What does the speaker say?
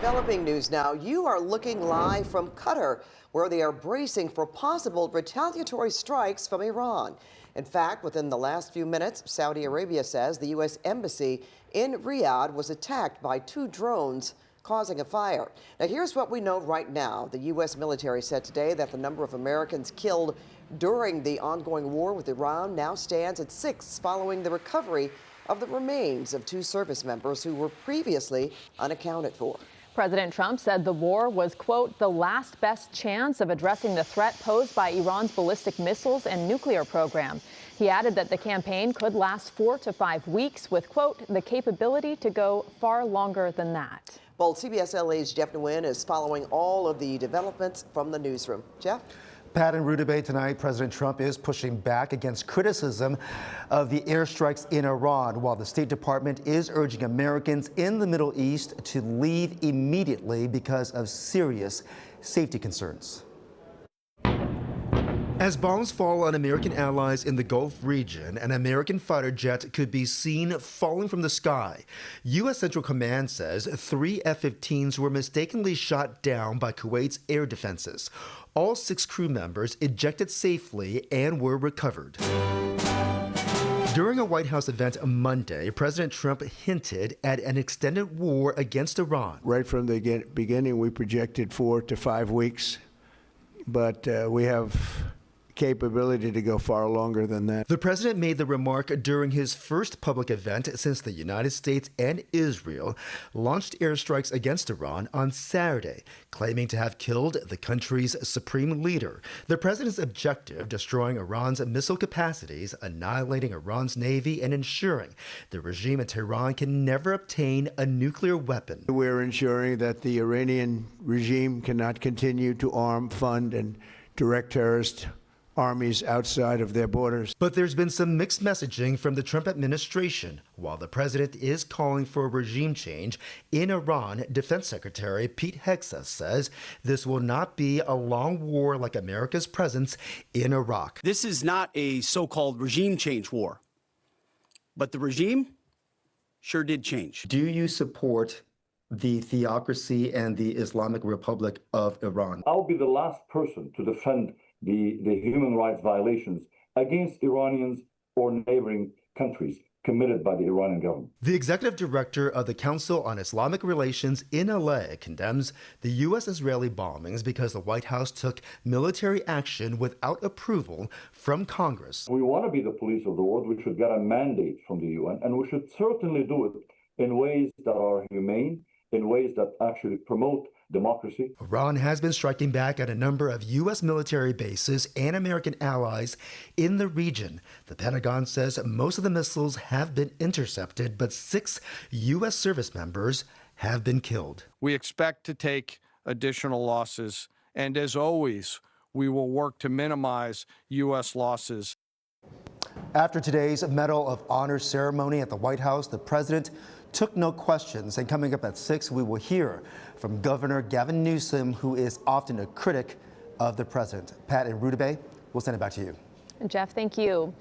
Developing news now. You are looking live from Qatar, where they are bracing for possible retaliatory strikes from Iran. In fact, within the last few minutes, Saudi Arabia says the U.S. embassy in Riyadh was attacked by 2 drones, causing a fire. Now, here's what we know right now. The U.S. military said today that the number of Americans killed during the ongoing war with Iran now stands at 6, following the recovery of the remains of 2 service members who were previously unaccounted for. President Trump said the war was, quote, the last best chance of addressing the threat posed by Iran's ballistic missiles and nuclear program. He added that the campaign could last 4 to 5 weeks with, quote, the capability to go far longer than that. Well, CBS LA's Jeff Nguyen is following all of the developments from the newsroom. Jeff? Pat and Rudabeh, tonight, President Trump is pushing back against criticism of the airstrikes in Iran, while the State Department is urging Americans in the Middle East to leave immediately because of serious safety concerns. As bombs fall on American allies in the Gulf region, an American fighter jet could be seen falling from the sky. U.S. Central Command says 3 F-15s were mistakenly shot down by Kuwait's air defenses. All 6 crew members ejected safely and were recovered. During a White House event Monday, President Trump hinted at an extended war against Iran. Right from the beginning, we projected 4 to 5 weeks, but we have capability to go far longer than that. The president made the remark during his first public event since the United States and Israel launched airstrikes against Iran on Saturday, claiming to have killed the country's Supreme Leader. The president's objective: destroying Iran's missile capacities, annihilating Iran's navy, and ensuring the regime in Tehran can never obtain a nuclear weapon. We're ensuring that the Iranian regime cannot continue to arm, fund, and direct terrorist armies outside of their borders. But there's been some mixed messaging from the Trump administration. While the president is calling for a regime change in Iran, Defense Secretary Pete Hegseth says this will not be a long war like America's presence in Iraq. This is not a so-called regime change war, but the regime sure did change. Do you support the theocracy and the Islamic Republic of Iran? I'll be the last person to defend the human rights violations against Iranians or neighboring countries committed by the Iranian government. The executive director of the Council on Islamic Relations in LA condemns the U.S.-Israeli bombings because the White House took military action without approval from Congress. We want to be the police of the world. We should get a mandate from the UN, and we should certainly do it in ways that are humane, in ways that actually promote democracy. Iran has been striking back at a number of U.S. military bases and American allies in the region. The Pentagon says most of the missiles have been intercepted, but 6 U.S. service members have been killed. We expect to take additional losses, and as always, we will work to minimize U.S. losses. After today's Medal of Honor ceremony at the White House, the president took no questions. And coming up at 6, we will hear from Governor Gavin Newsom, who is often a critic of the president. Pat and Rudabeh, we'll send it back to you. Jeff, thank you.